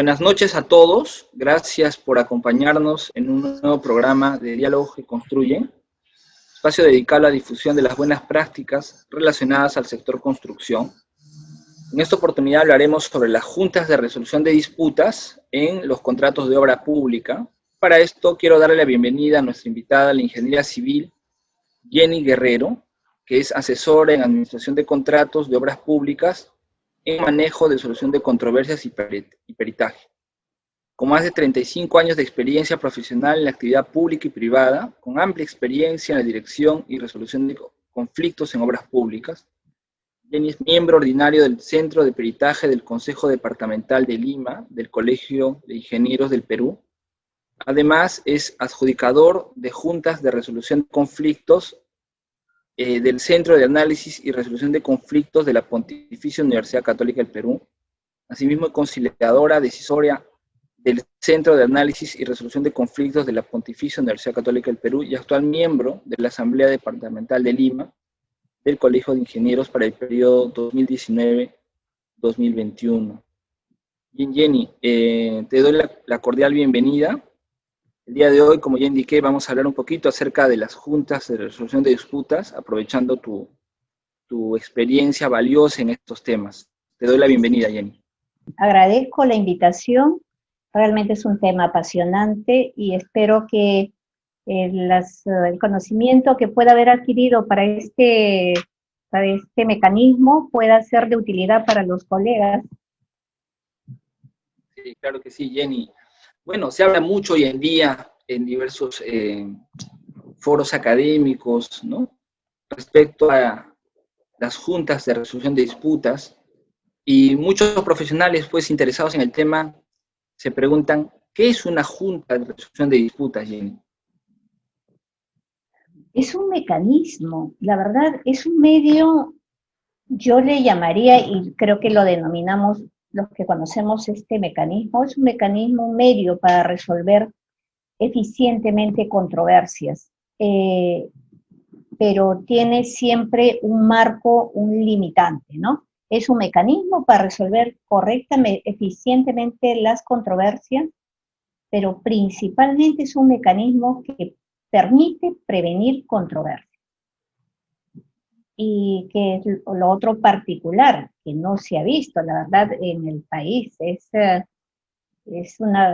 Buenas noches a todos. Gracias por acompañarnos en un nuevo programa de Diálogos que Construyen, espacio dedicado a la difusión de las buenas prácticas relacionadas al sector construcción. En esta oportunidad hablaremos sobre las juntas de resolución de disputas en los contratos de obra pública. Para esto quiero darle la bienvenida a nuestra invitada, la ingeniera civil Jenny Guerrero, que es asesora en administración de contratos de obras públicas en manejo de solución de controversias y peritaje. Con más de 35 años de experiencia profesional en la actividad pública y privada, con amplia experiencia en la dirección y resolución de conflictos en obras públicas, Jenny es miembro ordinario del Centro de Peritaje del Consejo Departamental de Lima, del Colegio de Ingenieros del Perú. Además, es adjudicador de juntas de resolución de conflictos del Centro de Análisis y Resolución de Conflictos de la Pontificia Universidad Católica del Perú. Asimismo, conciliadora decisoria del Centro de Análisis y Resolución de Conflictos de la Pontificia Universidad Católica del Perú y actual miembro de la Asamblea Departamental de Lima del Colegio de Ingenieros para el periodo 2019-2021. Bien, Jenny, te doy la cordial bienvenida. El día de hoy, como ya indiqué, vamos a hablar un poquito acerca de las juntas de resolución de disputas, aprovechando tu experiencia valiosa en estos temas. Te doy la bienvenida, Jenny. Agradezco la invitación. Realmente es un tema apasionante y espero que el conocimiento que pueda haber adquirido para este mecanismo pueda ser de utilidad para los colegas. Sí, claro que sí, Jenny. Bueno, se habla mucho hoy en día en diversos foros académicos, ¿no?, respecto a las juntas de resolución de disputas, y muchos profesionales, pues, interesados en el tema, se preguntan, ¿qué es una junta de resolución de disputas, Jenny? Es un mecanismo, la verdad, es un medio, yo le llamaría, y creo que lo denominamos los que conocemos este mecanismo, es un mecanismo, un medio para resolver eficientemente controversias, pero tiene siempre un marco, un limitante, ¿no? Es un mecanismo para resolver correctamente, eficientemente las controversias, pero principalmente es un mecanismo que permite prevenir controversias. Y que es lo otro particular, que no se ha visto, la verdad, en el país, es una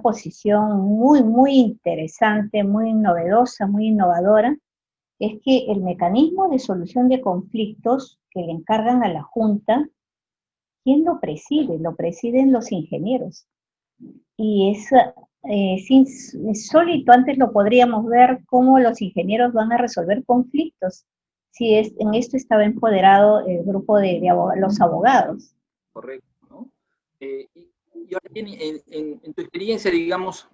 posición muy, muy interesante, muy novedosa, muy innovadora, es que el mecanismo de solución de conflictos que le encargan a la Junta, ¿quién lo preside? Lo presiden los ingenieros. Y es insólito, antes lo podríamos ver cómo los ingenieros van a resolver conflictos, si en esto estaba empoderado el grupo de los abogados. Correcto, ¿no? Y ahora, Jenny, en tu experiencia, digamos,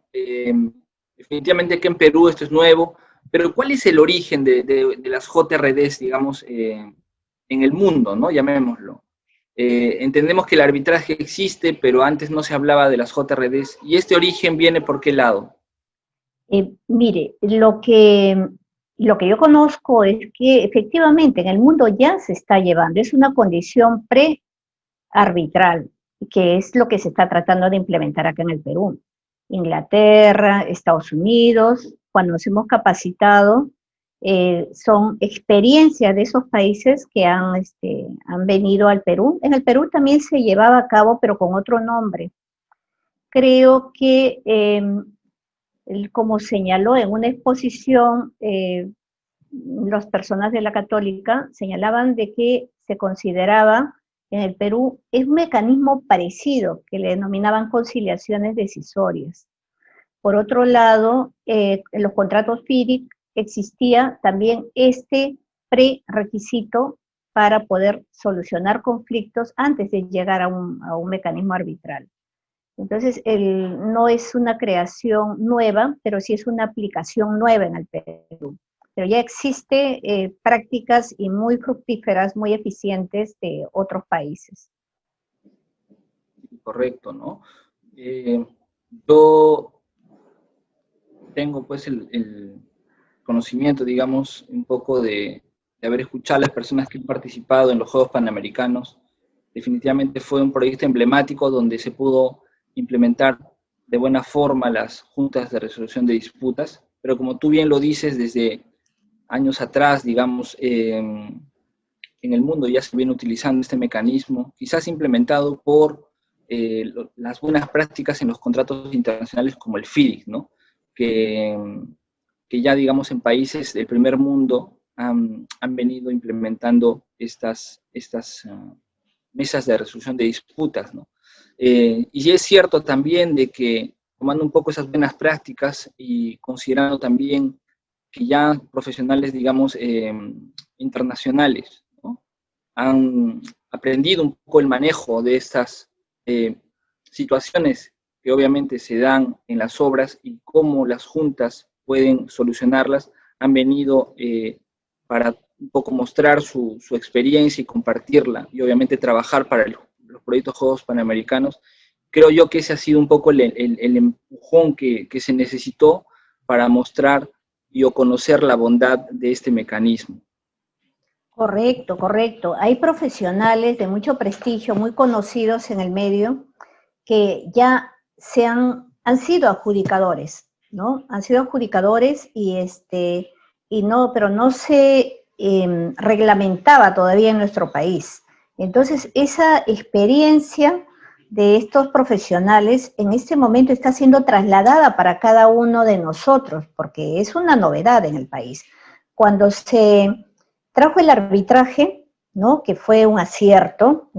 definitivamente que en Perú esto es nuevo, pero ¿cuál es el origen de las JRDs, digamos, en el mundo, ¿no?, llamémoslo? Entendemos que el arbitraje existe, pero antes no se hablaba de las JRDs, ¿y este origen viene por qué lado? Mire, lo que yo conozco es que efectivamente en el mundo ya se está llevando, es una condición pre-arbitral, que es lo que se está tratando de implementar acá en el Perú. Inglaterra, Estados Unidos, cuando nos hemos capacitado, son experiencias de esos países que han venido al Perú. En el Perú también se llevaba a cabo, pero con otro nombre. Creo que, como señaló en una exposición, las personas de la Católica señalaban de que se consideraba en el Perú, es un mecanismo parecido, que le denominaban conciliaciones decisorias. Por otro lado, en los contratos FIDIC existía también este prerequisito para poder solucionar conflictos antes de llegar a un mecanismo arbitral. Entonces, no es una creación nueva, pero sí es una aplicación nueva en el Perú. Pero ya existe prácticas y muy fructíferas, muy eficientes de otros países. Correcto, ¿no? Yo tengo pues el conocimiento, digamos, un poco de haber escuchado a las personas que han participado en los Juegos Panamericanos, definitivamente fue un proyecto emblemático donde se pudo implementar de buena forma las juntas de resolución de disputas, pero como tú bien lo dices, desde años atrás, digamos, en el mundo ya se viene utilizando este mecanismo, quizás implementado por las buenas prácticas en los contratos internacionales como el FIDIC, ¿no? Que, que ya, digamos, en países del primer mundo han venido implementando estas mesas de resolución de disputas, ¿no? Y es cierto también de que, tomando un poco esas buenas prácticas y considerando también que ya profesionales, digamos, internacionales, ¿no? Han aprendido un poco el manejo de estas situaciones que obviamente se dan en las obras y cómo las juntas pueden solucionarlas, han venido para un poco mostrar su experiencia y compartirla, y obviamente trabajar para los proyectos Juegos Panamericanos. Creo yo que ese ha sido un poco el empujón que se necesitó para mostrar y o conocer la bondad de este mecanismo. Correcto, correcto. Hay profesionales de mucho prestigio, muy conocidos en el medio, que ya han sido adjudicadores, ¿no? Han sido adjudicadores pero no se reglamentaba todavía en nuestro país. Entonces, esa experiencia de estos profesionales en este momento está siendo trasladada para cada uno de nosotros, porque es una novedad en el país. Cuando se trajo el arbitraje, ¿no? Que fue un acierto.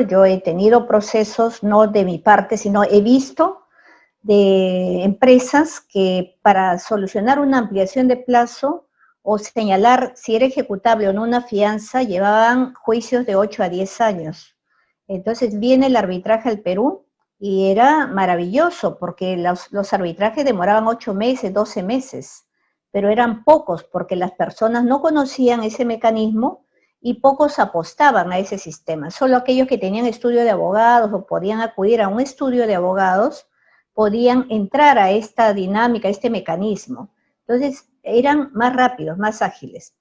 Yo he tenido procesos, no de mi parte, sino he visto de empresas que para solucionar una ampliación de plazo o señalar si era ejecutable o no una fianza, llevaban juicios de 8 a 10 años. Entonces viene el arbitraje al Perú y era maravilloso porque los arbitrajes demoraban 8 meses, 12 meses, pero eran pocos porque las personas no conocían ese mecanismo y pocos apostaban a ese sistema. Solo aquellos que tenían estudio de abogados o podían acudir a un estudio de abogados podían entrar a esta dinámica, a este mecanismo. Entonces, eran más rápidos, más ágiles.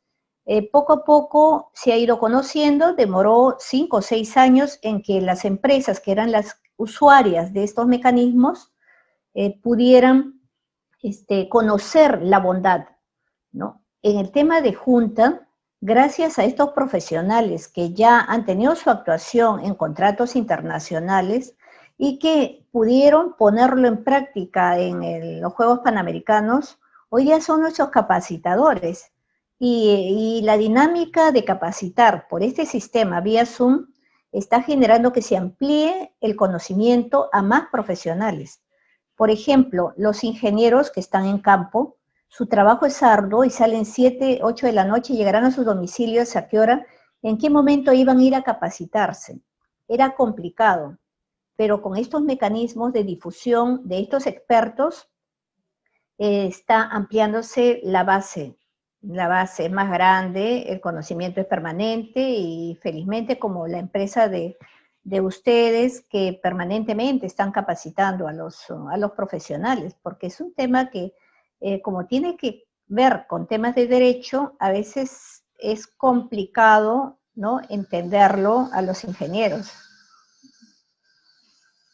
Poco a poco se ha ido conociendo, demoró 5 o 6 años en que las empresas que eran las usuarias de estos mecanismos pudieran conocer la bondad, ¿no? En el tema de junta, gracias a estos profesionales que ya han tenido su actuación en contratos internacionales y que pudieron ponerlo en práctica en los Juegos Panamericanos, hoy día son nuestros capacitadores. Y la dinámica de capacitar por este sistema vía Zoom está generando que se amplíe el conocimiento a más profesionales. Por ejemplo, los ingenieros que están en campo, su trabajo es arduo y salen 7, 8 de la noche, llegarán a sus domicilios, ¿a qué hora? ¿En qué momento iban a ir a capacitarse? Era complicado, pero con estos mecanismos de difusión de estos expertos está ampliándose la base es más grande, el conocimiento es permanente y felizmente como la empresa de ustedes que permanentemente están capacitando a los profesionales, porque es un tema que como tiene que ver con temas de derecho, a veces es complicado, ¿no?, entenderlo a los ingenieros.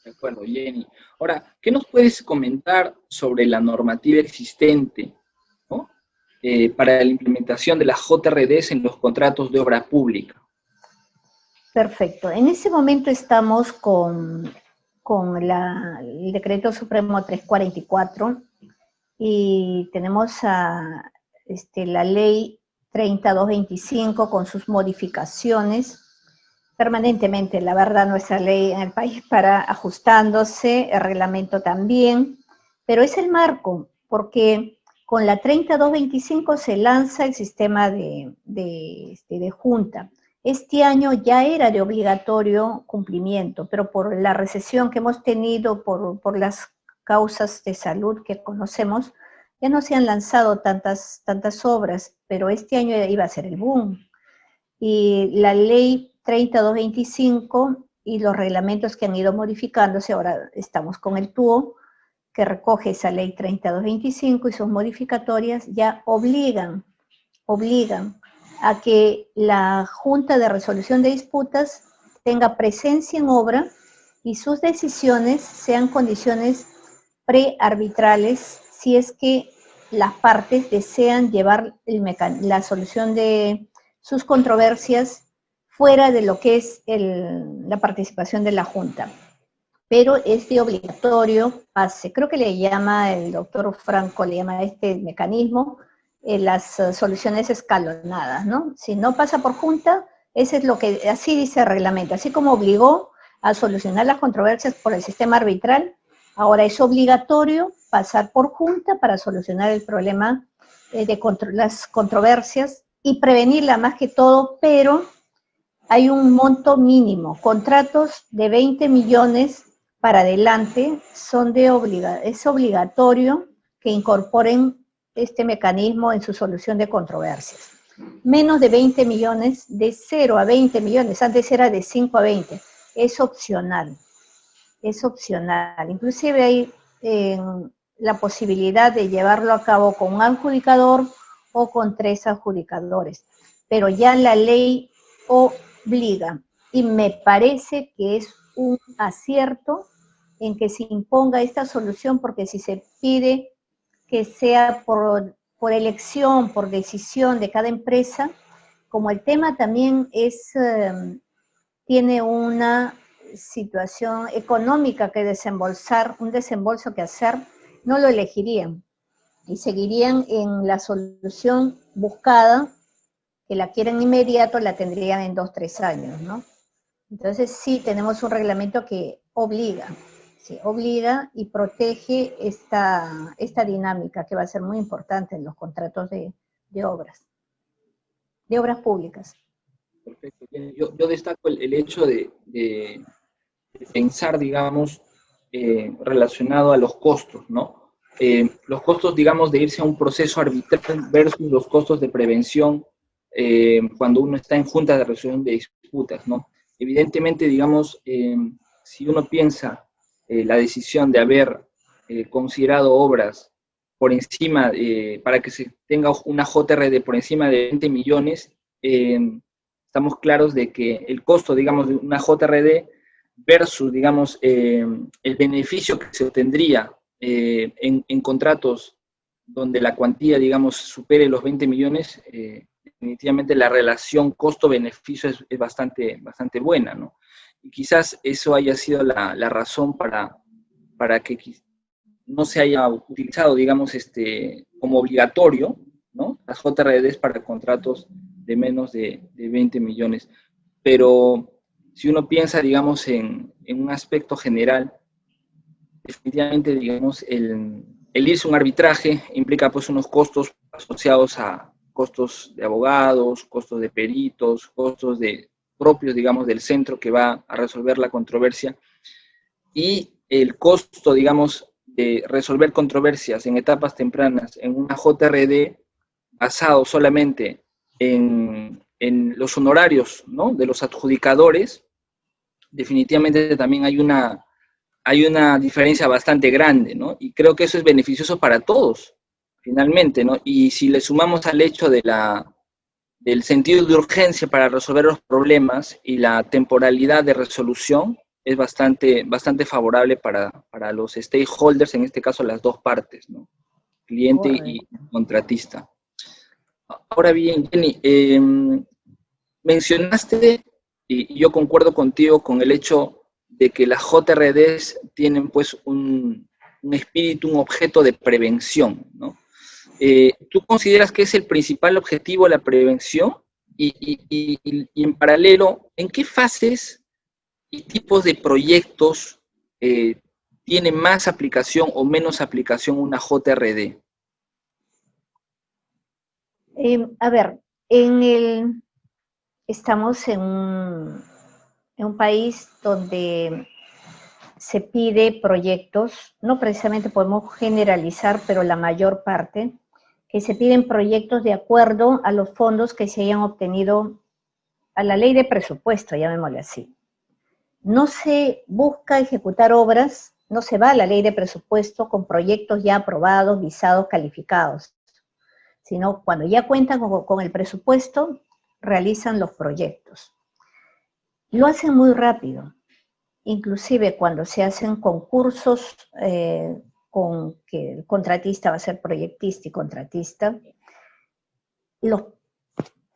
De acuerdo, Jenny. Ahora, ¿qué nos puedes comentar sobre la normativa existente, ¿no?, para la implementación de las JRDs en los contratos de obra pública? Perfecto. En ese momento estamos con el Decreto Supremo 344 y tenemos la Ley 3225 con sus modificaciones permanentemente. La verdad, nuestra ley en el país para ajustándose, el reglamento también, pero es el marco, porque con la 3225 se lanza el sistema de junta. Este año ya era de obligatorio cumplimiento, pero por la recesión que hemos tenido, por las causas de salud que conocemos, ya no se han lanzado tantas obras, pero este año iba a ser el boom. Y la ley 3225 y los reglamentos que han ido modificándose, ahora estamos con el TUO, que recoge esa ley 3225 y sus modificatorias ya obligan a que la Junta de Resolución de Disputas tenga presencia en obra y sus decisiones sean condiciones prearbitrales si es que las partes desean llevar la solución de sus controversias fuera de lo que es la participación de la Junta. Pero es de obligatorio pase. Creo que le llama el doctor Franco, le llama este mecanismo las soluciones escalonadas, ¿no? Si no pasa por Junta, ese es lo que, así dice el reglamento, así como obligó a solucionar las controversias por el sistema arbitral, ahora es obligatorio pasar por Junta para solucionar el problema de las controversias y prevenirla más que todo, pero hay un monto mínimo. Contratos de 20 millones para adelante es obligatorio que incorporen este mecanismo en su solución de controversias. Menos de 20 millones, de 0 a 20 millones, antes era de 5 a 20, es opcional. Es opcional. Inclusive hay la posibilidad de llevarlo a cabo con un adjudicador o con 3 adjudicadores. Pero ya la ley obliga. Y me parece que es un acierto en que se imponga esta solución, porque si se pide que sea por elección, por decisión de cada empresa, como el tema también tiene una situación económica que desembolsar, un desembolso que hacer, no lo elegirían y seguirían en la solución buscada, que la quieren inmediato, la tendrían en 2, 3 años, ¿no? Entonces sí tenemos un reglamento que obliga, sí, obliga y protege esta dinámica que va a ser muy importante en los contratos de obras públicas. Perfecto. Yo destaco el hecho de pensar, digamos, relacionado a los costos, ¿no? Los costos, digamos, de irse a un proceso arbitral versus los costos de prevención cuando uno está en junta de resolución de disputas, ¿no? Evidentemente, digamos, si uno piensa la decisión de haber considerado obras por encima, para que se tenga una JRD por encima de 20 millones, estamos claros de que el costo, digamos, de una JRD versus, digamos, el beneficio que se obtendría en contratos donde la cuantía, digamos, supere los 20 millones, definitivamente la relación costo-beneficio es bastante buena, ¿no? Y quizás eso haya sido la razón para que no se haya utilizado, digamos, como obligatorio, ¿no?, las JRDs para contratos de menos de 20 millones. Pero si uno piensa, digamos, en un aspecto general, definitivamente, digamos, el irse a un arbitraje implica pues unos costos asociados a costos de abogados, costos de peritos, costos propios, digamos, del centro que va a resolver la controversia, y el costo, digamos, de resolver controversias en etapas tempranas en una JRD basado solamente en los honorarios, ¿no?, de los adjudicadores, definitivamente también hay una diferencia bastante grande, ¿no? Y creo que eso es beneficioso para todos, finalmente, ¿no? Y si le sumamos al hecho del sentido de urgencia para resolver los problemas y la temporalidad de resolución, es bastante favorable para los stakeholders, en este caso las dos partes, ¿no?, cliente y contratista. Ahora bien, Jenny, mencionaste, y yo concuerdo contigo con el hecho de que las JRDs tienen pues un espíritu, un objeto de prevención, ¿no? ¿Tú consideras que es el principal objetivo la prevención? Y en paralelo, ¿en qué fases y tipos de proyectos tiene más aplicación o menos aplicación una JRD? A ver, estamos en un país donde se pide proyectos, no precisamente podemos generalizar, pero la mayor parte, que se piden proyectos de acuerdo a los fondos que se hayan obtenido, a la ley de presupuesto, llamémosle así. No se busca ejecutar obras, no se va a la ley de presupuesto con proyectos ya aprobados, visados, calificados, sino cuando ya cuentan con el presupuesto, realizan los proyectos. lo hacen muy rápido. Inclusive cuando se hacen concursos con que el contratista va a ser proyectista y contratista, los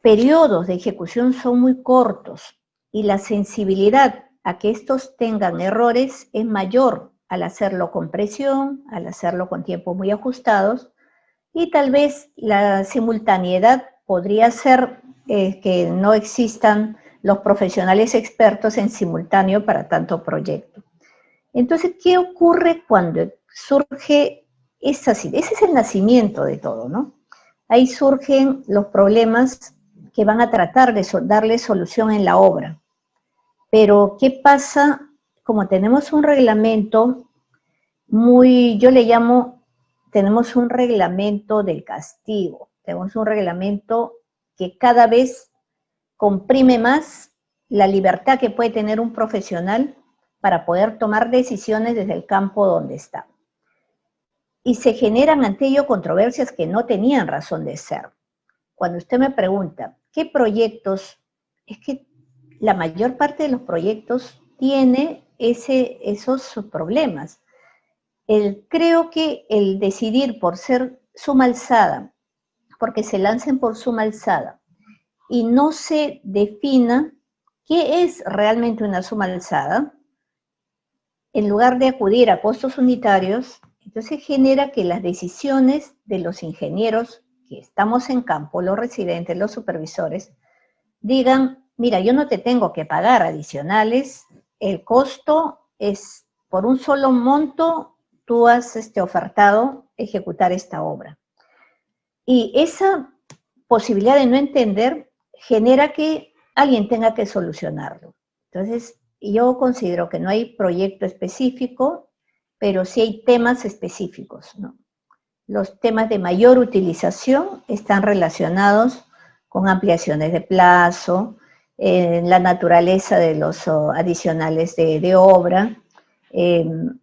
periodos de ejecución son muy cortos y la sensibilidad a que estos tengan errores es mayor al hacerlo con presión, al hacerlo con tiempos muy ajustados, y tal vez la simultaneidad podría ser que no existan los profesionales expertos en simultáneo para tanto proyecto. Entonces, ¿qué ocurre cuando surge esa? Ese es el nacimiento de todo, ¿no? Ahí surgen los problemas que van a tratar de darle solución en la obra. Pero, ¿qué pasa? Como tenemos un reglamento yo le llamo, tenemos un reglamento del castigo, tenemos un reglamento que cada vez comprime más la libertad que puede tener un profesional para poder tomar decisiones desde el campo donde está. Y se generan ante ello controversias que no tenían razón de ser. Cuando usted me pregunta, ¿qué proyectos? Es que la mayor parte de los proyectos tiene esos problemas. Creo que el decidir por ser suma alzada, porque se lancen por suma alzada, y no se defina qué es realmente una suma alzada, en lugar de acudir a costos unitarios, entonces genera que las decisiones de los ingenieros que estamos en campo, los residentes, los supervisores, digan, mira, yo no te tengo que pagar adicionales, el costo es por un solo monto, tú has ofertado ejecutar esta obra. Y esa posibilidad de no entender genera que alguien tenga que solucionarlo. Entonces, yo considero que no hay proyecto específico, pero sí hay temas específicos, ¿no? Los temas de mayor utilización están relacionados con ampliaciones de plazo, la naturaleza de los adicionales de obra,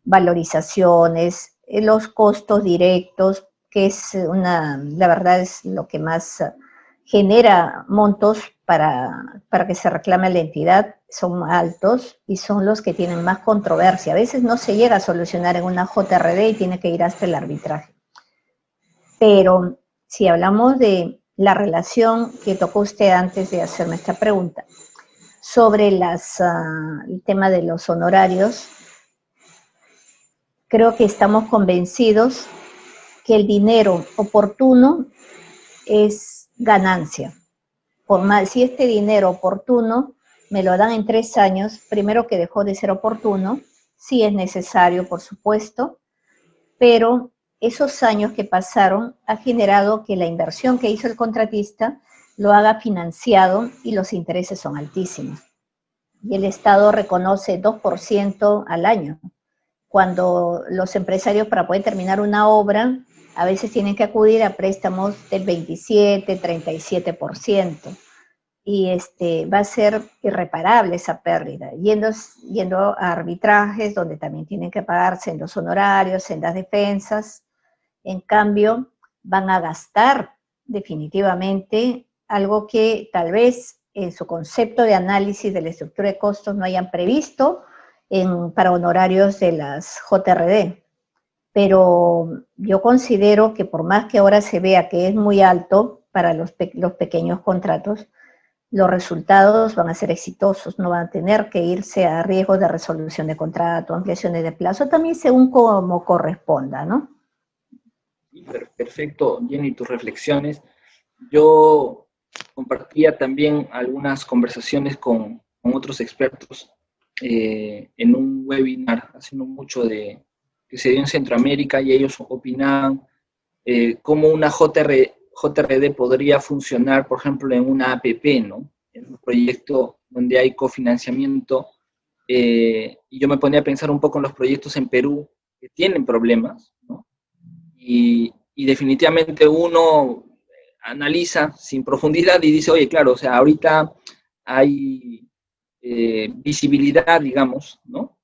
valorizaciones, los costos directos, que es la verdad es lo que más genera montos para que se reclame a la entidad, son altos y son los que tienen más controversia. A veces no se llega a solucionar en una JRD y tiene que ir hasta el arbitraje. Pero si hablamos de la relación que tocó usted antes de hacerme esta pregunta, sobre el tema de los honorarios, creo que estamos convencidos que el dinero oportuno es ganancia. Por más, si este dinero oportuno me lo dan en 3 años, primero que dejó de ser oportuno, sí es necesario, por supuesto, pero esos años que pasaron ha generado que la inversión que hizo el contratista lo haga financiado y los intereses son altísimos. Y el Estado reconoce 2% al año, cuando los empresarios para poder terminar una obra a veces tienen que acudir a préstamos del 27, 37%. Y va a ser irreparable esa pérdida, yendo a arbitrajes donde también tienen que pagarse en los honorarios, en las defensas. En cambio, van a gastar definitivamente algo que tal vez en su concepto de análisis de la estructura de costos no hayan previsto para honorarios de las JRD. Pero yo considero que por más que ahora se vea que es muy alto para los pequeños contratos, los resultados van a ser exitosos, no van a tener que irse a riesgos de resolución de contrato, ampliaciones de plazo, también según como corresponda, ¿no? Perfecto, Jenny, tus reflexiones. Yo compartía también algunas conversaciones con otros expertos en un webinar hace no mucho que se dio en Centroamérica, y ellos opinaban cómo una JRD podría funcionar, por ejemplo, en una APP, ¿no? En un proyecto donde hay cofinanciamiento, y yo me ponía a pensar un poco en los proyectos en Perú que tienen problemas, ¿no? Y definitivamente uno analiza sin profundidad y dice, oye, claro, o sea, ahorita hay visibilidad, digamos, ¿no?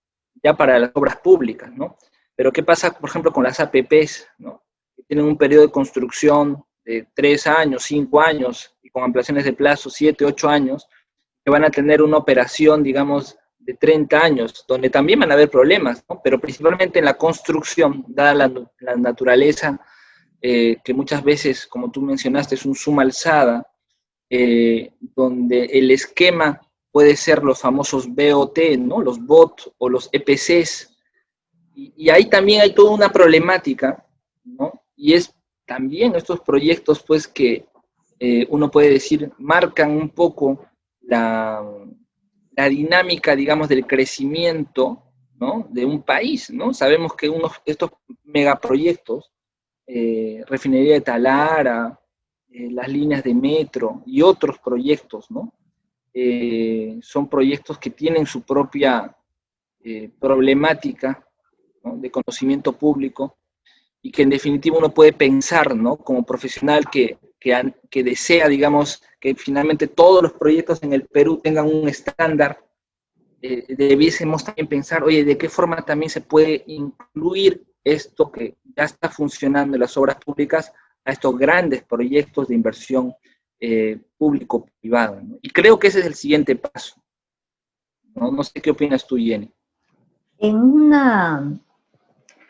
Ya para las obras públicas, ¿no? Pero ¿qué pasa, por ejemplo, con las APPs, ¿no? Que tienen un periodo de construcción de 3 años, 5 años, y con ampliaciones de plazo 7, 8 años, que van a tener una operación, digamos, de 30 años, donde también van a haber problemas, ¿no? Pero principalmente en la construcción, dada la naturaleza, que muchas veces, como tú mencionaste, es un suma alzada, donde el esquema puede ser los famosos BOT, ¿no? Los BOT o los EPCs, y ahí también hay toda una problemática, ¿no? Y es también estos proyectos, pues, que uno puede decir, marcan un poco la, la dinámica, digamos, del crecimiento, ¿no? De un país, ¿no? Sabemos que estos megaproyectos, refinería de Talara, las líneas de metro y otros proyectos, ¿no? Son proyectos que tienen su propia problemática, ¿no? De conocimiento público, y que en definitiva uno puede pensar, ¿no? Como profesional que desea, digamos, que finalmente todos los proyectos en el Perú tengan un estándar, debiésemos también pensar, oye, ¿de qué forma también se puede incluir esto que ya está funcionando en las obras públicas a estos grandes proyectos de inversión público-privada, ¿no? Y creo que ese es el siguiente paso, ¿no? No sé qué opinas tú, Jenny. En una,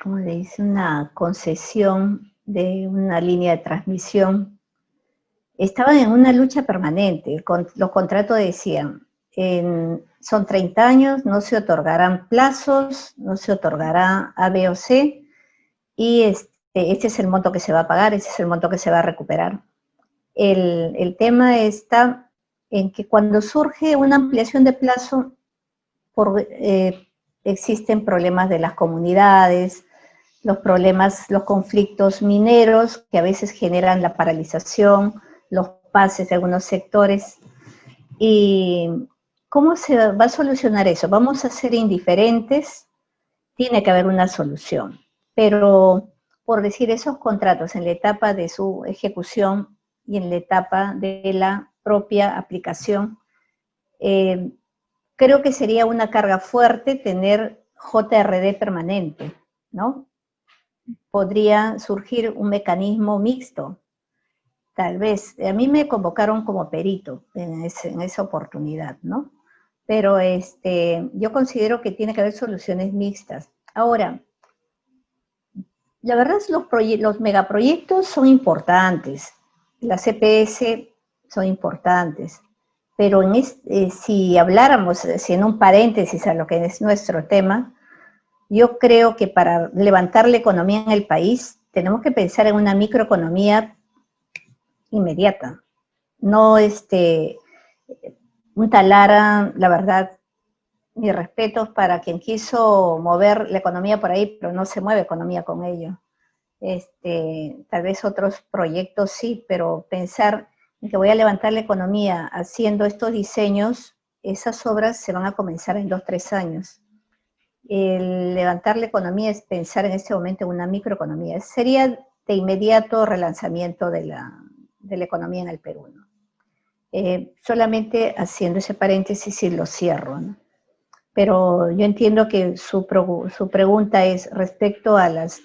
¿cómo le dice? Una concesión de una línea de transmisión, estaban en una lucha permanente. Los contratos decían, son 30 años, no se otorgarán plazos, no se otorgará A, B o C, y este es el monto que se va a pagar, este es el monto que se va a recuperar. El tema está en que cuando surge una ampliación de plazo, existen problemas de las comunidades, los conflictos mineros que a veces generan la paralización, los pases de algunos sectores. ¿Y cómo se va a solucionar eso? ¿Vamos a ser indiferentes? Tiene que haber una solución. Pero, por decir, esos contratos en la etapa de su ejecución y en la etapa de la propia aplicación, creo que sería una carga fuerte tener JRD permanente, ¿no? Podría surgir un mecanismo mixto, tal vez. A mí me convocaron como perito en esa oportunidad, ¿no? Pero yo considero que tiene que haber soluciones mixtas. Ahora, la verdad es que los megaproyectos son importantes, las CPS son importantes, pero si habláramos, si en un paréntesis a lo que es nuestro tema, yo creo que para levantar la economía en el país tenemos que pensar en una microeconomía inmediata, no un Talara, la verdad, mis respetos para quien quiso mover la economía por ahí, pero no se mueve economía con ello. Tal vez otros proyectos sí, pero pensar en que voy a levantar la economía haciendo estos diseños, esas obras se van a comenzar en 2, 3 años. El levantar la economía es pensar en este momento en una microeconomía. Sería de inmediato relanzamiento de la economía en el Perú, ¿no? Solamente haciendo ese paréntesis y lo cierro, ¿no? Pero yo entiendo que su pregunta es respecto a las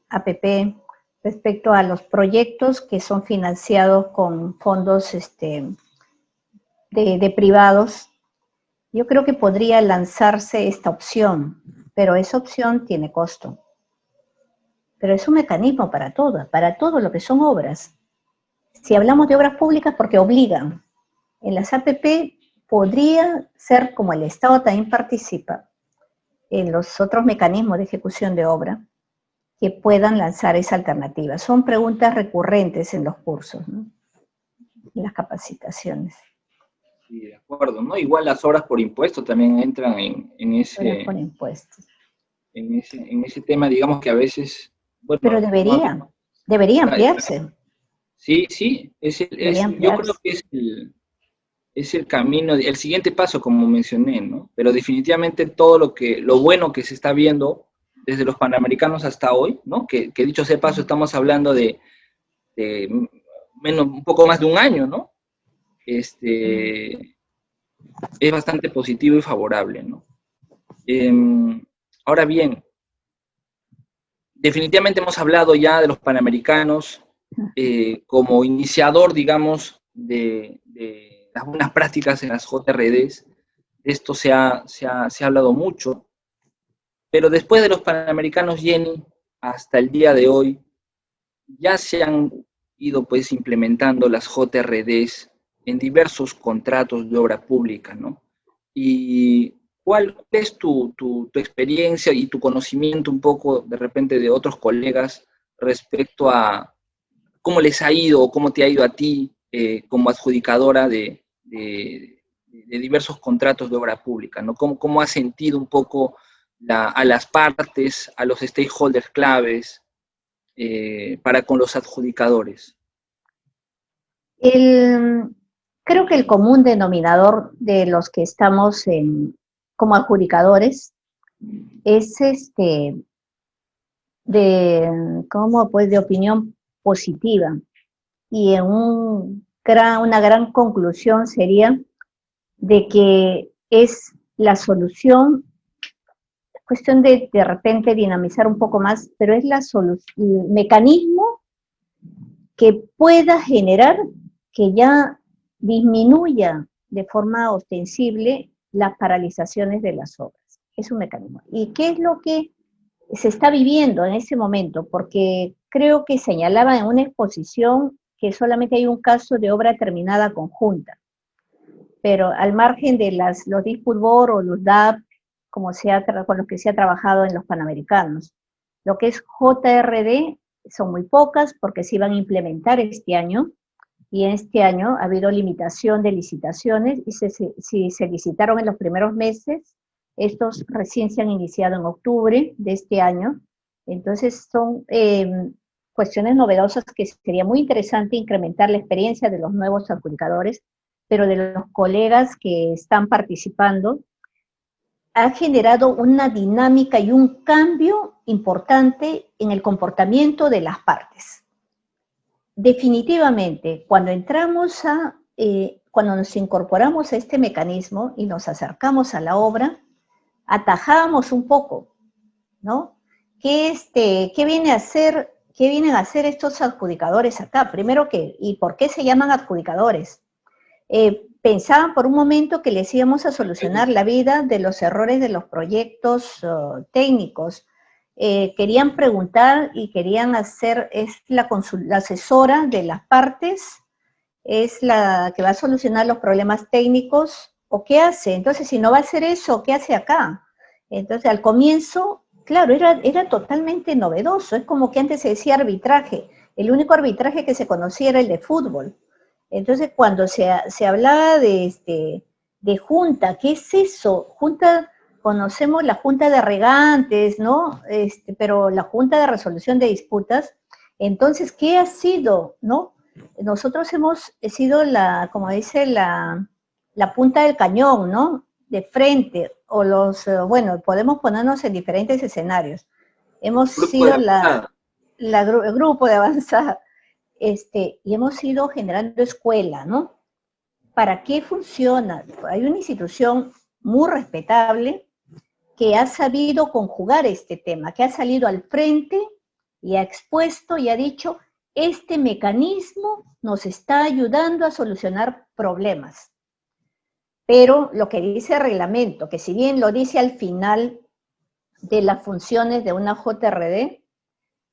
APP, respecto a los proyectos que son financiados con fondos de privados. Yo creo que podría lanzarse esta opción, pero esa opción tiene costo. Pero es un mecanismo para todo lo que son obras. Si hablamos de obras públicas, porque obligan. En las APP podría ser como el Estado también participa en los otros mecanismos de ejecución de obra, que puedan lanzar esa alternativa. Son preguntas recurrentes en los cursos, ¿no? En las capacitaciones. Sí, de acuerdo, ¿no? Igual las obras por impuesto también entran en ese... Por impuestos. En ese tema, digamos que a veces... Bueno, pero debería ampliarse. Sí, sí, yo creo que es el camino, el siguiente paso, como mencioné, ¿no? Pero definitivamente todo lo bueno que se está viendo desde los Panamericanos hasta hoy, ¿no? Que dicho sea paso, estamos hablando de un poco más de un año, ¿no? Es bastante positivo y favorable, ¿no? Ahora bien, definitivamente hemos hablado ya de los Panamericanos como iniciador, digamos, de las buenas prácticas en las JRDs. De esto se ha hablado mucho, pero después de los Panamericanos, Jenny, hasta el día de hoy, ya se han ido pues implementando las JRDs en diversos contratos de obra pública, ¿no? Y ¿cuál es tu experiencia y tu conocimiento un poco de repente de otros colegas respecto a cómo les ha ido o cómo te ha ido a ti como adjudicadora de diversos contratos de obra pública, ¿no? ¿Cómo has sentido un poco a las partes, a los stakeholders claves para con los adjudicadores? Creo que el común denominador de los que estamos como adjudicadores es de opinión positiva. Y una gran conclusión sería de que es la solución, cuestión de repente dinamizar un poco más, pero es el mecanismo que pueda generar que ya disminuya de forma ostensible las paralizaciones de las obras. Es un mecanismo. ¿Y qué es lo que se está viviendo en ese momento? Porque creo que señalaba en una exposición que solamente hay un caso de obra terminada conjunta, pero al margen de los Dispute Board o los DAP, con los que se ha trabajado en los Panamericanos, lo que es JRD son muy pocas porque se iban a implementar este año, y en este año ha habido limitación de licitaciones, y si se licitaron en los primeros meses, estos recién se han iniciado en octubre de este año. Entonces son cuestiones novedosas que sería muy interesante incrementar la experiencia de los nuevos adjudicadores, pero de los colegas que están participando, ha generado una dinámica y un cambio importante en el comportamiento de las partes. Definitivamente, cuando nos incorporamos a este mecanismo y nos acercamos a la obra, atajábamos un poco, ¿no? ¿Qué vienen a hacer estos adjudicadores acá? Primero, ¿y por qué se llaman adjudicadores? Pensaban por un momento que les íbamos a solucionar la vida de los errores de los proyectos técnicos. Querían preguntar y querían hacer, es la asesora de las partes, es la que va a solucionar los problemas técnicos, ¿o qué hace? Entonces, si no va a hacer eso, ¿qué hace acá? Entonces, al comienzo, claro, era totalmente novedoso, es como que antes se decía arbitraje, el único arbitraje que se conocía era el de fútbol. Entonces, cuando se hablaba de junta, ¿qué es eso? Junta, conocemos la junta de regantes, ¿no? Pero la junta de resolución de disputas, entonces, ¿qué ha sido, no? Nosotros hemos sido como dice, la punta del cañón, ¿no? De frente, bueno, podemos ponernos en diferentes escenarios. Hemos sido el grupo de avanzada. Y hemos ido generando escuela, ¿no? ¿Para qué funciona? Hay una institución muy respetable que ha sabido conjugar este tema, que ha salido al frente y ha expuesto y ha dicho, este mecanismo nos está ayudando a solucionar problemas. Pero lo que dice el reglamento, que si bien lo dice al final de las funciones de una JRD,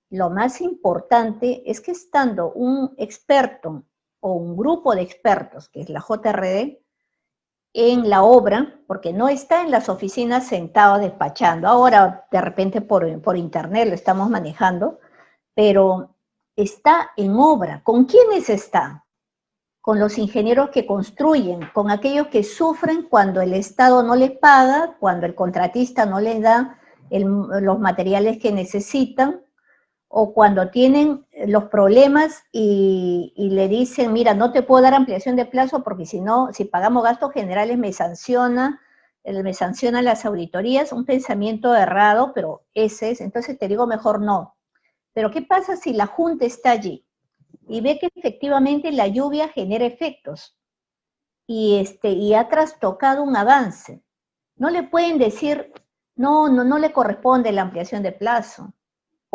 lo más importante es que estando un experto o un grupo de expertos, que es la JRD, en la obra, porque no está en las oficinas sentado despachando, ahora de repente por internet lo estamos manejando, pero está en obra. ¿Con quiénes está? Con los ingenieros que construyen, con aquellos que sufren cuando el Estado no les paga, cuando el contratista no les da los materiales que necesitan, o cuando tienen los problemas y le dicen, mira, no te puedo dar ampliación de plazo porque si no, si pagamos gastos generales me sanciona las auditorías, un pensamiento errado, pero ese es, entonces te digo mejor no. Pero ¿qué pasa si la Junta está allí y ve que efectivamente la lluvia genera efectos y ha trastocado un avance? No le pueden decir, no le corresponde la ampliación de plazo.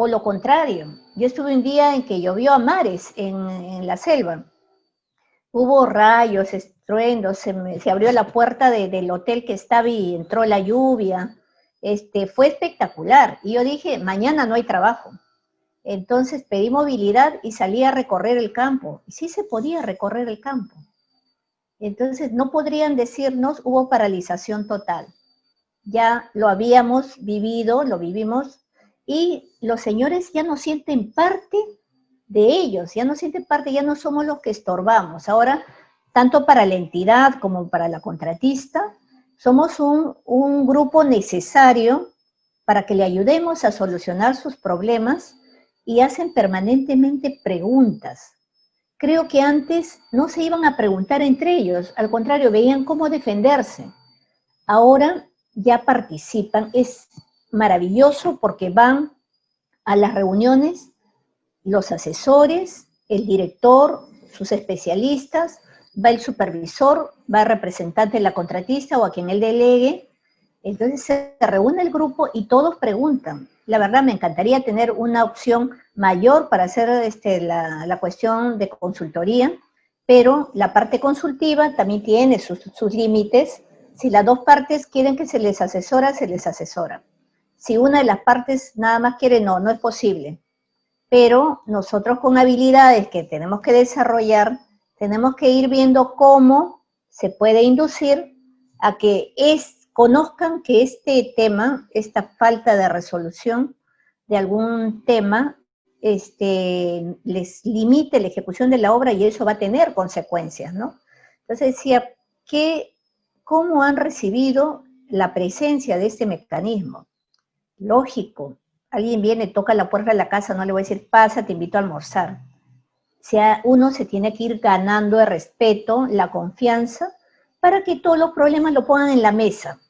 O lo contrario, yo estuve un día en que llovió a mares en la selva, Hubo rayos, estruendos, se abrió la puerta del hotel que estaba y entró la lluvia. Fue espectacular. Y yo dije, mañana no hay trabajo. Entonces pedí movilidad y salí a recorrer el campo. Y sí se podía recorrer el campo. Entonces no podrían decirnos, hubo paralización total. Ya lo habíamos vivido, lo vivimos, y los señores ya no sienten parte de ellos, ya no sienten parte, ya no somos los que estorbamos. Ahora, tanto para la entidad como para la contratista, somos un grupo necesario para que le ayudemos a solucionar sus problemas y hacen permanentemente preguntas. Creo que antes no se iban a preguntar entre ellos, al contrario, veían cómo defenderse. Ahora ya participan, es maravilloso porque van a las reuniones los asesores, el director, sus especialistas, va el supervisor, va el representante de la contratista o a quien él delegue. Entonces se reúne el grupo y todos preguntan. La verdad me encantaría tener una opción mayor para hacer la cuestión de consultoría, pero la parte consultiva también tiene sus límites. Si las dos partes quieren que se les asesora, se les asesora. Si una de las partes nada más quiere, no, no es posible. Pero nosotros con habilidades que tenemos que desarrollar, tenemos que ir viendo cómo se puede inducir a que conozcan que este tema, esta falta de resolución de algún tema, les limite la ejecución de la obra y eso va a tener consecuencias, ¿no? Entonces decía, ¿cómo han recibido la presencia de este mecanismo? Lógico, alguien viene, toca la puerta de la casa, no le voy a decir, pasa, te invito a almorzar. Uno se tiene que ir ganando el respeto, la confianza, para que todos los problemas lo pongan en la mesa.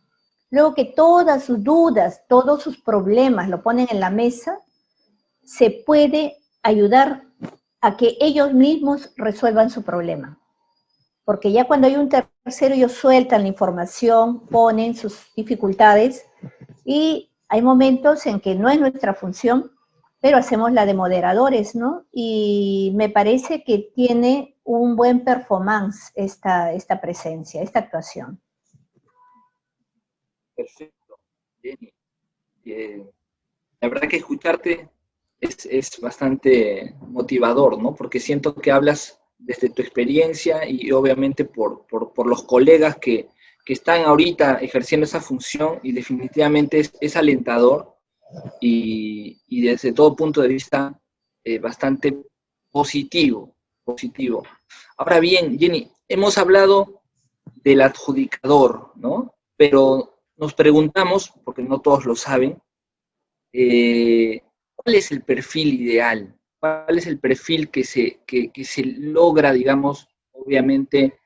Luego que todas sus dudas, todos sus problemas lo ponen en la mesa, se puede ayudar a que ellos mismos resuelvan su problema. Porque ya cuando hay un tercero, ellos sueltan la información, ponen sus dificultades y hay momentos en que no es nuestra función, pero hacemos la de moderadores, ¿no? Y me parece que tiene un buen performance esta presencia, esta actuación. Perfecto, Jenny. La verdad que escucharte es bastante motivador, ¿no? Porque siento que hablas desde tu experiencia y obviamente por los colegas que están ahorita ejerciendo esa función y definitivamente es alentador y desde todo punto de vista bastante positivo. Ahora bien, Jenny, hemos hablado del adjudicador, ¿no? Pero nos preguntamos, porque no todos lo saben, ¿cuál es el perfil ideal? ¿Cuál es el perfil que se logra, digamos, obviamente,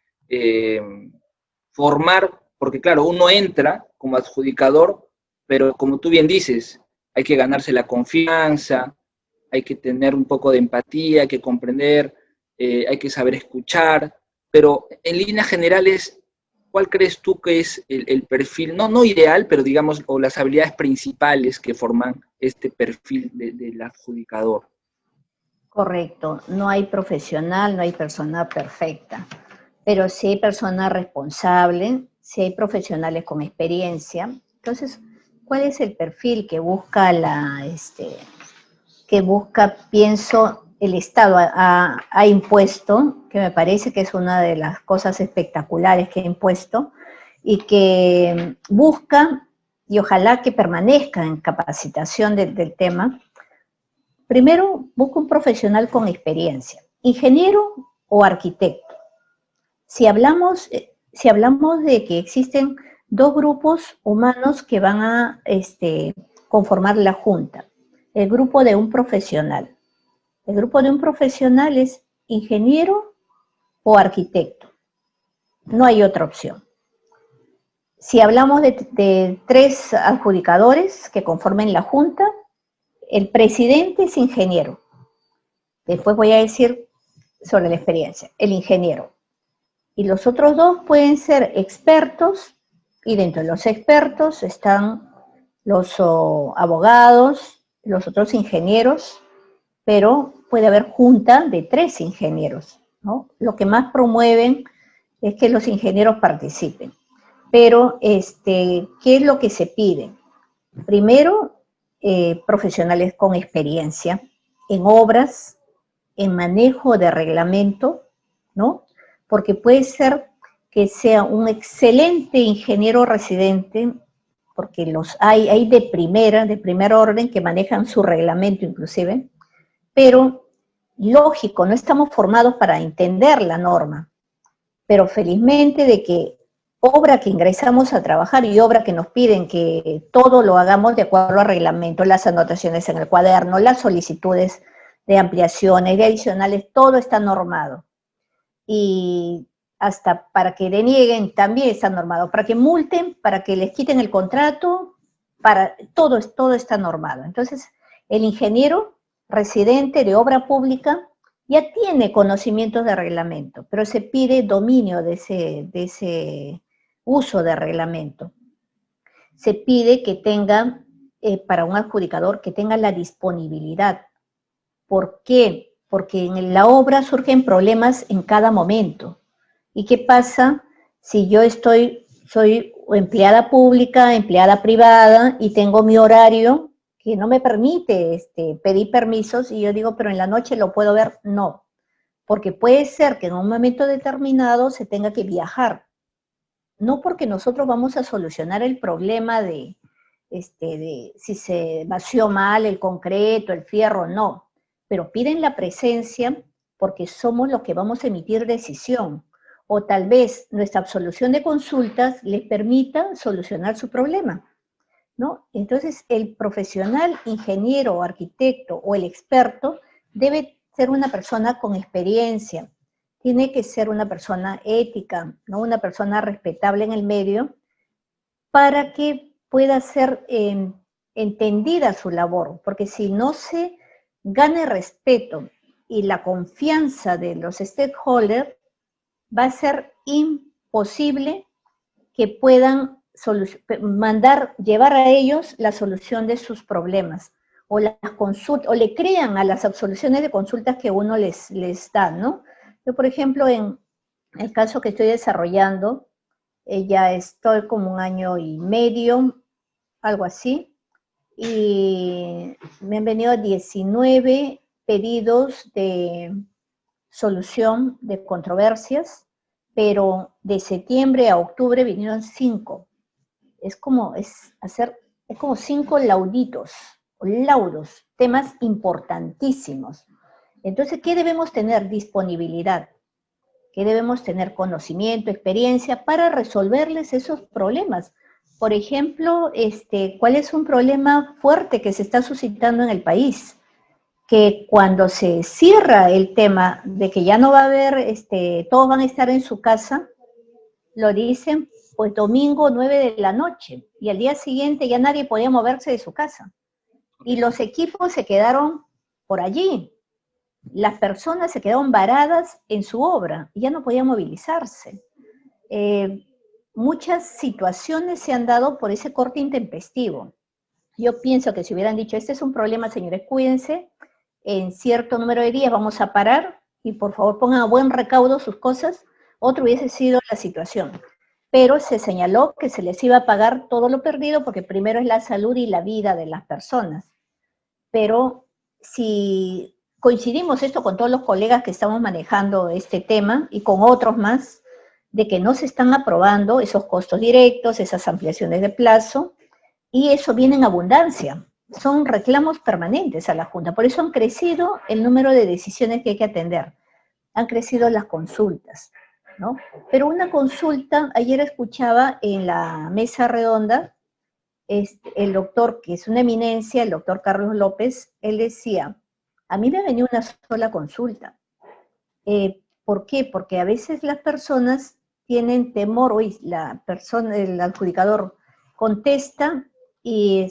formar? Porque claro, uno entra como adjudicador, pero como tú bien dices, hay que ganarse la confianza, hay que tener un poco de empatía, hay que comprender, hay que saber escuchar, pero en líneas generales, ¿cuál crees tú que es el perfil, no ideal, pero digamos, o las habilidades principales que forman este perfil del adjudicador? Correcto, no hay profesional, no hay persona perfecta, pero sí hay personas responsables, sí hay profesionales con experiencia. Entonces, ¿cuál es el perfil que busca pienso, el Estado ha impuesto, que me parece que es una de las cosas espectaculares que ha impuesto, y que busca, y ojalá que permanezca en capacitación del tema? Primero, busca un profesional con experiencia, ingeniero o arquitecto. Si hablamos de que existen dos grupos humanos que van a conformar la junta, el grupo de un profesional. El grupo de un profesional es ingeniero o arquitecto. No hay otra opción. Si hablamos de tres adjudicadores que conformen la junta, el presidente es ingeniero. Después voy a decir sobre la experiencia, el ingeniero. Y los otros dos pueden ser expertos, y dentro de los expertos están los abogados, los otros ingenieros, pero puede haber junta de tres ingenieros. ¿no? Lo que más promueven es que los ingenieros participen. Pero, ¿qué es lo que se pide? Primero, profesionales con experiencia en obras, en manejo de reglamento, ¿no? Porque puede ser que sea un excelente ingeniero residente, porque los hay de primer orden, que manejan su reglamento inclusive, pero lógico, no estamos formados para entender la norma, pero felizmente de que obra que ingresamos a trabajar y obra que nos piden que todo lo hagamos de acuerdo al reglamento, las anotaciones en el cuaderno, las solicitudes de ampliaciones, de adicionales, todo está normado. Y hasta para que denieguen también está normado, para que multen, para que les quiten el contrato, todo está normado. Entonces, el ingeniero residente de obra pública ya tiene conocimientos de reglamento, pero se pide dominio de ese uso de reglamento. Se pide que tenga, para un adjudicador, que tenga la disponibilidad. ¿Por qué? Porque en la obra surgen problemas en cada momento. ¿Y qué pasa si yo soy empleada pública, empleada privada, y tengo mi horario que no me permite pedir permisos, y yo digo, pero en la noche lo puedo ver? No, porque puede ser que en un momento determinado se tenga que viajar. No porque nosotros vamos a solucionar el problema de si se vació mal el concreto, el fierro, no. Pero piden la presencia porque somos los que vamos a emitir decisión. O tal vez nuestra absolución de consultas les permita solucionar su problema, ¿no? Entonces, el profesional, ingeniero, arquitecto o el experto debe ser una persona con experiencia, tiene que ser una persona ética, ¿no? Una persona respetable en el medio, para que pueda ser entendida su labor, porque si no se gana el respeto y la confianza de los stakeholders, va a ser imposible que puedan llevar a ellos la solución de sus problemas, o las consultas, o le crean a las absoluciones de consultas que uno les da, ¿no? Yo, por ejemplo, en el caso que estoy desarrollando, ya estoy como 1 año y medio, algo así, y me han venido 19 pedidos de solución de controversias, pero de septiembre a octubre vinieron 5. Es como 5 laudos, temas importantísimos. Entonces, ¿qué debemos tener? Disponibilidad. ¿Qué debemos tener? Conocimiento, experiencia para resolverles esos problemas. Por ejemplo, ¿cuál es un problema fuerte que se está suscitando en el país? Que cuando se cierra el tema de que ya no va a haber, todos van a estar en su casa, lo dicen pues domingo 9 de la noche, y al día siguiente ya nadie podía moverse de su casa. Y los equipos se quedaron por allí. Las personas se quedaron varadas en su obra y ya no podían movilizarse. Muchas situaciones se han dado por ese corte intempestivo. Yo pienso que si hubieran dicho, este es un problema, señores, cuídense, en cierto número de días vamos a parar y por favor pongan a buen recaudo sus cosas, otro hubiese sido la situación. Pero se señaló que se les iba a pagar todo lo perdido porque primero es la salud y la vida de las personas. Pero si coincidimos esto con todos los colegas que estamos manejando este tema y con otros más, de que no se están aprobando esos costos directos, esas ampliaciones de plazo, y eso viene en abundancia. Son reclamos permanentes a la Junta. Por eso han crecido el número de decisiones que hay que atender. Han crecido las consultas, ¿no? Pero una consulta, ayer escuchaba en la mesa redonda, el doctor, que es una eminencia, el doctor Carlos López, él decía, a mí me venía una sola consulta. ¿Por qué? Porque a veces las personas tienen temor, el adjudicador contesta y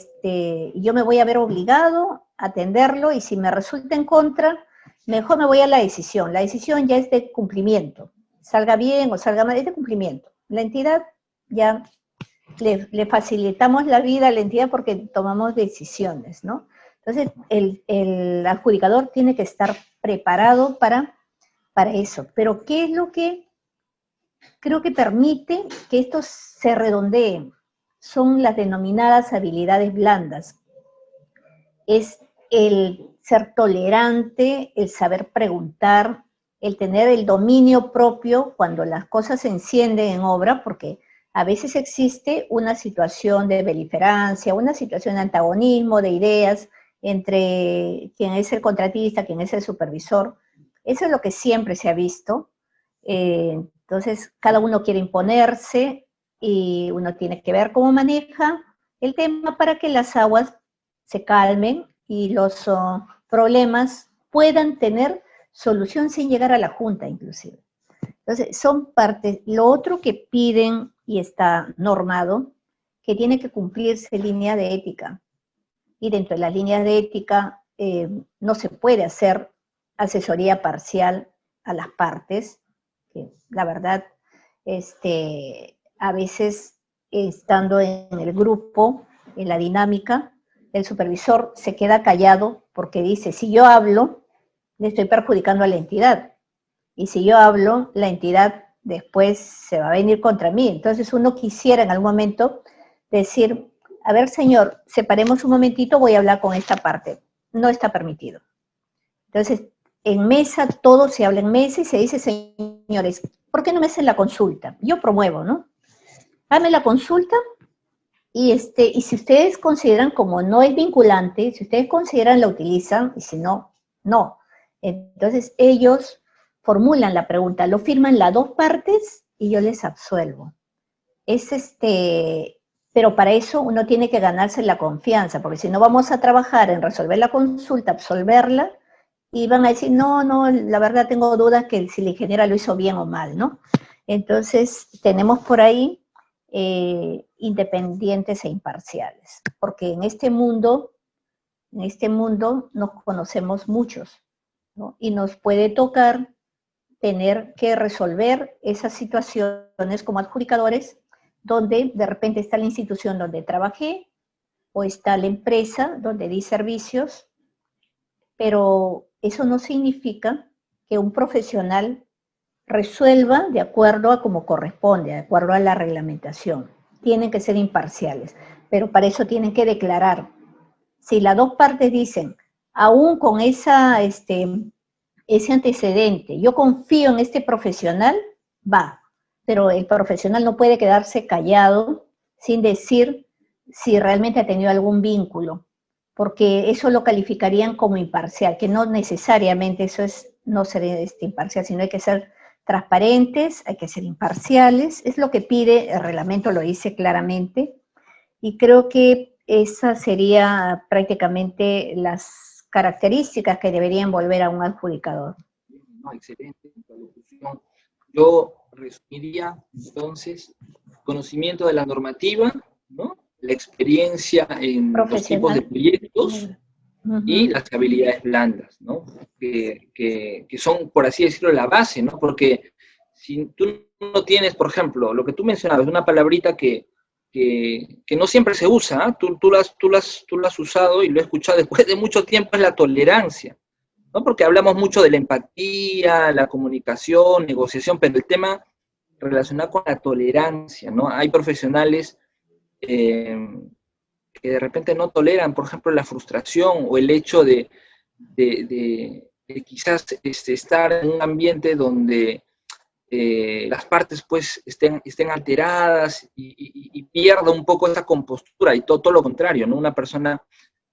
yo me voy a ver obligado a atenderlo, y si me resulta en contra, mejor me voy a la decisión. La decisión ya es de cumplimiento, salga bien o salga mal, es de cumplimiento. La entidad ya le facilitamos la vida a la entidad porque tomamos decisiones, ¿no? Entonces, el adjudicador tiene que estar preparado para para eso. Pero ¿qué es lo que creo que permite que esto se redondee? Son las denominadas habilidades blandas. Es el ser tolerante, el saber preguntar, el tener el dominio propio cuando las cosas se encienden en obra, porque a veces existe una situación de beliferancia, una situación de antagonismo, de ideas entre quien es el contratista, quien es el supervisor. Eso es lo que siempre se ha visto. Entonces, cada uno quiere imponerse y uno tiene que ver cómo maneja el tema para que las aguas se calmen y los problemas puedan tener solución sin llegar a la junta inclusive. Entonces, son partes. Lo otro que piden y está normado, que tiene que cumplirse línea de ética. Y dentro de las líneas de ética no se puede hacer asesoría parcial a las partes, que la verdad, a veces estando en el grupo, en la dinámica, el supervisor se queda callado porque dice, si yo hablo, le estoy perjudicando a la entidad. Y si yo hablo, la entidad después se va a venir contra mí. Entonces uno quisiera en algún momento decir, a ver señor, separemos un momentito, voy a hablar con esta parte. No está permitido. Entonces, en mesa, todo se habla en mesa y se dice, señores, ¿por qué no me hacen la consulta? Yo promuevo, ¿no? Hazme la consulta y si ustedes consideran, como no es vinculante, si ustedes consideran la utilizan, y si no, no. Entonces ellos formulan la pregunta, lo firman las dos partes y yo les absuelvo. Pero para eso uno tiene que ganarse la confianza, porque si no vamos a trabajar en resolver la consulta, absolverla, y van a decir, no, la verdad tengo dudas que si la ingeniera lo hizo bien o mal, ¿no? Entonces tenemos por ahí independientes e imparciales, porque en este mundo nos conocemos muchos, ¿no? Y nos puede tocar tener que resolver esas situaciones como adjudicadores, donde de repente está la institución donde trabajé, o está la empresa donde di servicios, pero eso no significa que un profesional resuelva de acuerdo a como corresponde, de acuerdo a la reglamentación. Tienen que ser imparciales, pero para eso tienen que declarar. Si las dos partes dicen, aún con ese antecedente, yo confío en este profesional, va, pero el profesional no puede quedarse callado sin decir si realmente ha tenido algún vínculo, porque eso lo calificarían como imparcial, que no necesariamente eso es no ser imparcial, sino hay que ser transparentes, hay que ser imparciales, es lo que pide el reglamento, lo dice claramente, y creo que esas serían prácticamente las características que deberían envolver a un adjudicador. No, excelente introducción. Yo resumiría entonces conocimiento de la normativa, ¿no? La experiencia en los tipos de proyectos y las habilidades blandas, ¿no? Que son, por así decirlo, la base, ¿no? Porque si tú no tienes, por ejemplo, lo que tú mencionabas, una palabrita que no siempre se usa, ¿eh? Tú lo has usado y lo he escuchado después de mucho tiempo, es la tolerancia, ¿no? Porque hablamos mucho de la empatía, la comunicación, negociación, pero el tema relacionado con la tolerancia, ¿no? Hay profesionales que de repente no toleran, por ejemplo, la frustración o el hecho de quizás estar en un ambiente donde las partes pues estén alteradas y pierda un poco esa compostura, y todo lo contrario, ¿no? Una persona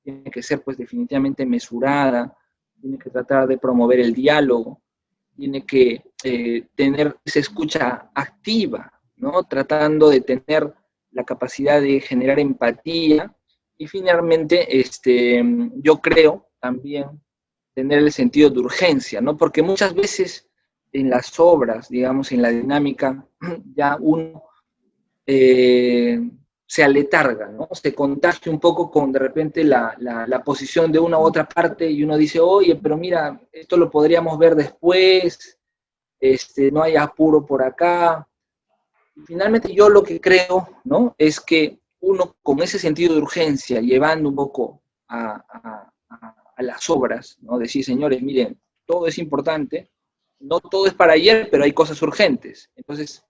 tiene que ser pues definitivamente mesurada, tiene que tratar de promover el diálogo, tiene que tener esa escucha activa, ¿no? Tratando de tener la capacidad de generar empatía y finalmente yo creo también tener el sentido de urgencia, ¿no? Porque muchas veces en las obras, digamos, en la dinámica, ya uno se aletarga, ¿no? Se contagia un poco con de repente la posición de una u otra parte y uno dice, oye, pero mira, esto lo podríamos ver después, no hay apuro por acá. Y finalmente yo lo que creo, ¿no? Es que uno con ese sentido de urgencia, llevando un poco a las obras, ¿no? Decir, señores, miren, todo es importante, no todo es para ayer, pero hay cosas urgentes. Entonces,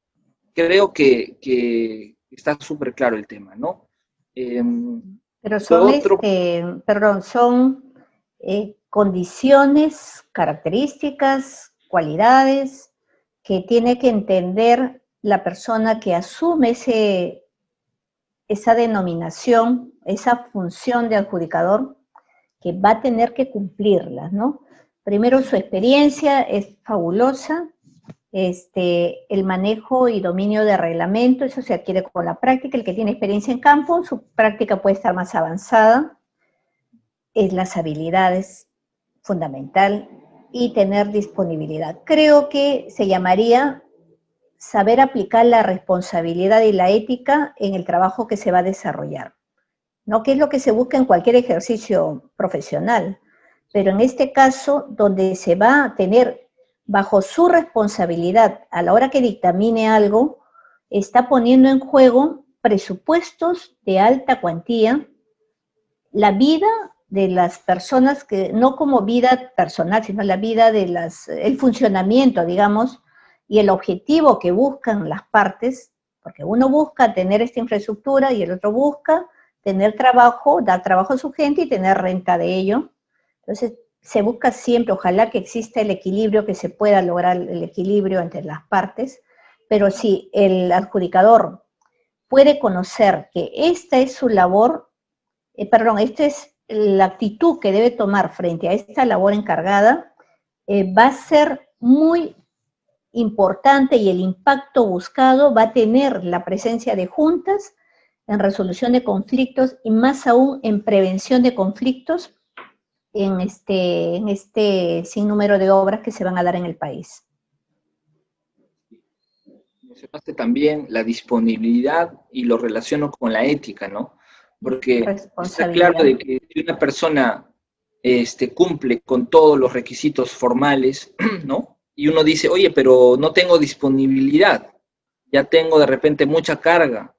creo que está súper claro el tema, ¿no? Pero Lo son, otro, perdón, son condiciones, características, cualidades que tiene que entender la persona que asume esa denominación, esa función de adjudicador, que va a tener que cumplirlas, ¿no? Primero, su experiencia es fabulosa, el manejo y dominio de reglamento, eso se adquiere con la práctica. El que tiene experiencia en campo, su práctica puede estar más avanzada. Es las habilidades fundamental y tener disponibilidad. Creo que se llamaría saber aplicar la responsabilidad y la ética en el trabajo que se va a desarrollar, ¿no? Que es lo que se busca en cualquier ejercicio profesional, pero en este caso, donde se va a tener bajo su responsabilidad a la hora que dictamine algo, está poniendo en juego presupuestos de alta cuantía, la vida de las personas, que no como vida personal, sino la vida de el funcionamiento, digamos, y el objetivo que buscan las partes, porque uno busca tener esta infraestructura y el otro busca tener trabajo, dar trabajo a su gente y tener renta de ello. Entonces, se busca siempre, ojalá que exista el equilibrio, que se pueda lograr el equilibrio entre las partes, pero si el adjudicador puede conocer que esta es su labor, esta es la actitud que debe tomar frente a esta labor encargada, va a ser muy importante y el impacto buscado va a tener la presencia de juntas en resolución de conflictos y más aún en prevención de conflictos en este sinnúmero de obras que se van a dar en el país. mencionaste también la disponibilidad y lo relaciono con la ética, ¿no? Porque está claro de que si una persona cumple con todos los requisitos formales, ¿no? Y uno dice, oye, pero no tengo disponibilidad, ya tengo de repente mucha carga,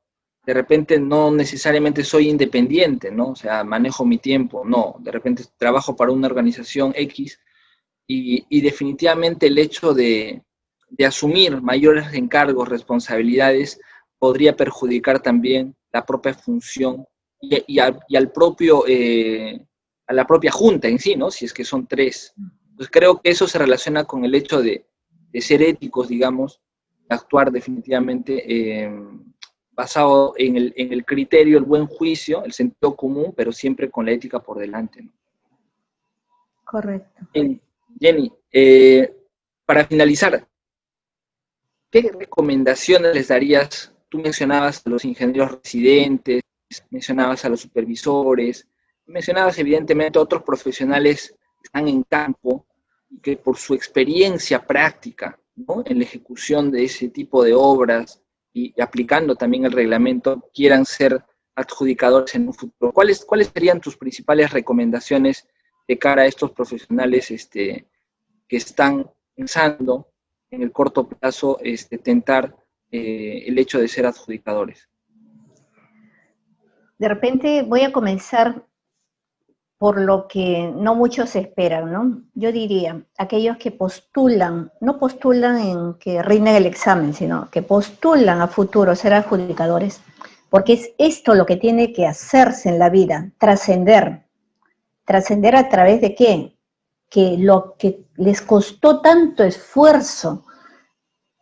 de repente no necesariamente soy independiente, ¿no? O sea, manejo mi tiempo, no, de repente trabajo para una organización X y definitivamente el hecho de asumir mayores encargos, responsabilidades, podría perjudicar también la propia función y al propio, a la propia junta en sí, ¿no? Si es que son tres. Entonces creo que eso se relaciona con el hecho de ser éticos, digamos, de actuar definitivamente basado en el criterio, el buen juicio, el sentido común, pero siempre con la ética por delante, ¿no? Correcto. Jenny, para finalizar, ¿qué recomendaciones les darías? Tú mencionabas a los ingenieros residentes, mencionabas a los supervisores, mencionabas evidentemente a otros profesionales que están en campo y que por su experiencia práctica, ¿no?, en la ejecución de ese tipo de obras y aplicando también el reglamento, quieran ser adjudicadores en un futuro. ¿Cuáles serían tus principales recomendaciones de cara a estos profesionales que están pensando en el corto plazo tentar el hecho de ser adjudicadores? De repente voy a comenzar por lo que no muchos esperan, ¿no? Yo diría, aquellos que postulan, no postulan en que rinden el examen, sino que postulan a futuro ser adjudicadores, porque es esto lo que tiene que hacerse en la vida, trascender. ¿Trascender a través de qué? Que lo que les costó tanto esfuerzo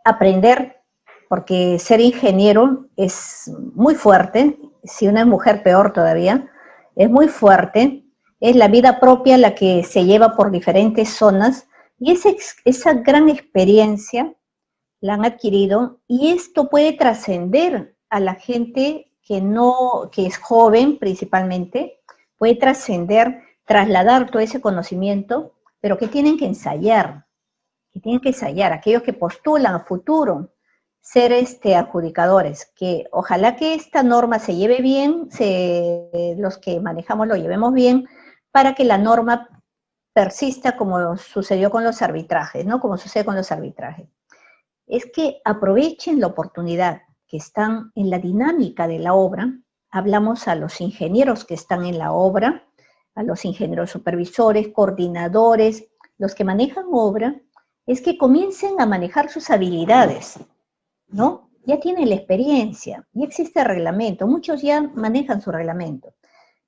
aprender, porque ser ingeniero es muy fuerte, si una es mujer peor todavía, es muy fuerte, es la vida propia la que se lleva por diferentes zonas, y esa gran experiencia la han adquirido, y esto puede trascender a la gente que es joven principalmente, puede trascender, trasladar todo ese conocimiento, pero que tienen que ensayar, aquellos que postulan a futuro ser adjudicadores, que ojalá que esta norma se lleve bien, los que manejamos lo llevemos bien, para que la norma persista como sucedió con los arbitrajes, ¿no? Como sucede con los arbitrajes. Es que aprovechen la oportunidad que están en la dinámica de la obra. Hablamos a los ingenieros que están en la obra, a los ingenieros supervisores, coordinadores, los que manejan obra, es que comiencen a manejar sus habilidades, ¿no? Ya tienen la experiencia, ya existe el reglamento, muchos ya manejan su reglamento,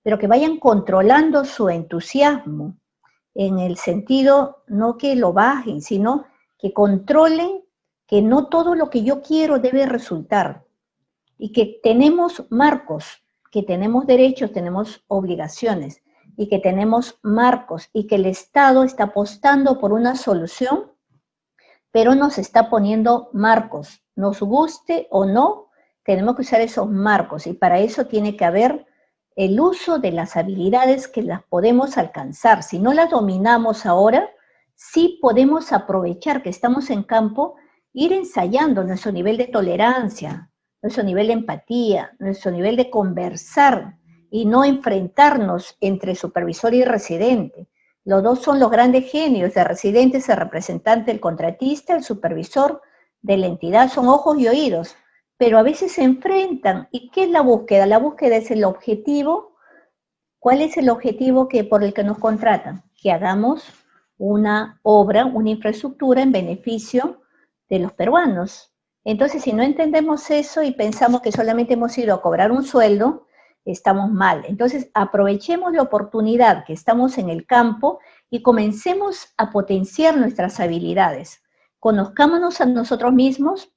pero que vayan controlando su entusiasmo, en el sentido no que lo bajen, sino que controlen que no todo lo que yo quiero debe resultar, y que tenemos marcos, que tenemos derechos, tenemos obligaciones, y que tenemos marcos, y que el Estado está apostando por una solución, pero nos está poniendo marcos, nos guste o no, tenemos que usar esos marcos, y para eso tiene que haber el uso de las habilidades que las podemos alcanzar. Si no las dominamos ahora, sí podemos aprovechar que estamos en campo, ir ensayando nuestro nivel de tolerancia, nuestro nivel de empatía, nuestro nivel de conversar, y no enfrentarnos entre supervisor y residente. Los dos son los grandes genios, el residente es el representante del contratista, el supervisor de la entidad, son ojos y oídos, pero a veces se enfrentan. ¿Y qué es la búsqueda? La búsqueda es el objetivo. ¿Cuál es el objetivo por el que nos contratan? Que hagamos una obra, una infraestructura en beneficio de los peruanos. Entonces, si no entendemos eso y pensamos que solamente hemos ido a cobrar un sueldo, estamos mal. Entonces, aprovechemos la oportunidad que estamos en el campo y comencemos a potenciar nuestras habilidades. Conozcámonos a nosotros mismos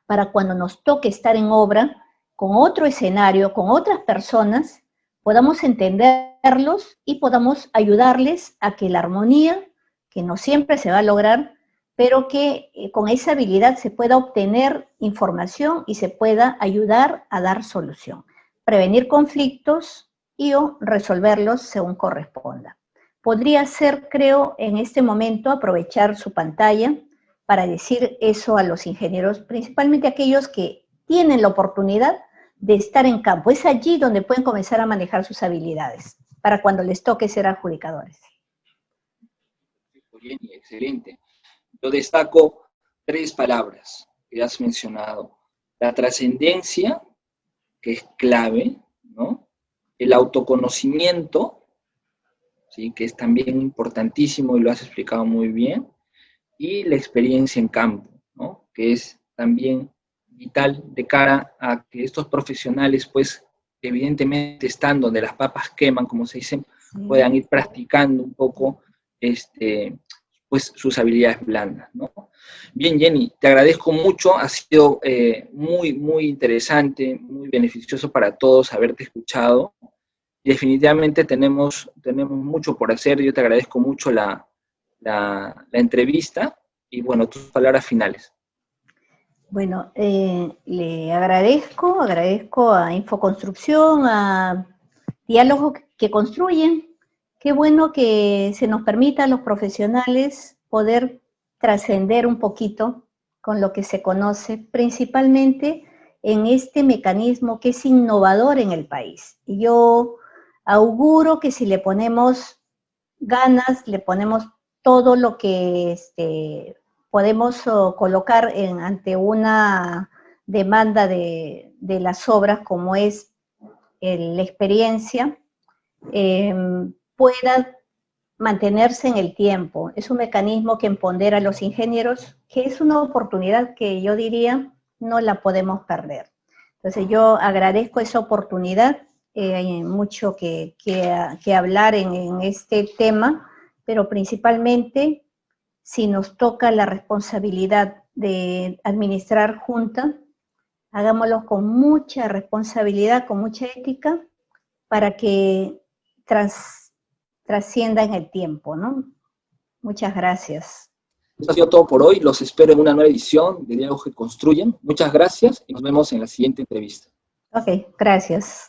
para cuando nos toque estar en obra, con otro escenario, con otras personas, podamos entenderlos y podamos ayudarles a que la armonía, que no siempre se va a lograr, pero que con esa habilidad se pueda obtener información y se pueda ayudar a dar solución, prevenir conflictos y o resolverlos según corresponda. Podría ser, creo, en este momento aprovechar su pantalla para decir eso a los ingenieros, principalmente aquellos que tienen la oportunidad de estar en campo. Es allí donde pueden comenzar a manejar sus habilidades, para cuando les toque ser adjudicadores. Bien, excelente. Yo destaco 3 palabras que has mencionado. La trascendencia, que es clave, ¿no? El autoconocimiento, ¿sí? Que es también importantísimo y lo has explicado muy bien. Y la experiencia en campo, ¿no? Que es también vital de cara a que estos profesionales, pues, evidentemente están donde las papas queman, como se dice, puedan ir practicando un poco pues, sus habilidades blandas, ¿no? Bien, Jenny, te agradezco mucho, ha sido muy, muy interesante, muy beneficioso para todos haberte escuchado, y definitivamente tenemos mucho por hacer. Yo te agradezco mucho la entrevista, y bueno, tus palabras finales. Bueno, le agradezco a Infoconstrucción, a Diálogos que Construyen. Qué bueno que se nos permita a los profesionales poder trascender un poquito con lo que se conoce, principalmente en este mecanismo que es innovador en el país. Y yo auguro que si le ponemos ganas, le ponemos todo lo que podemos colocar ante una demanda de las obras, como es la experiencia, pueda mantenerse en el tiempo. Es un mecanismo que empodera a los ingenieros, que es una oportunidad que yo diría no la podemos perder. Entonces yo agradezco esa oportunidad, hay mucho que hablar en este tema, pero principalmente si nos toca la responsabilidad de administrar junta, hagámoslo con mucha responsabilidad, con mucha ética, para que trascienda en el tiempo, ¿no? Muchas gracias. Eso ha sido todo por hoy. Los espero en una nueva edición de Diálogos que Construyen. Muchas gracias y nos vemos en la siguiente entrevista. Ok, gracias.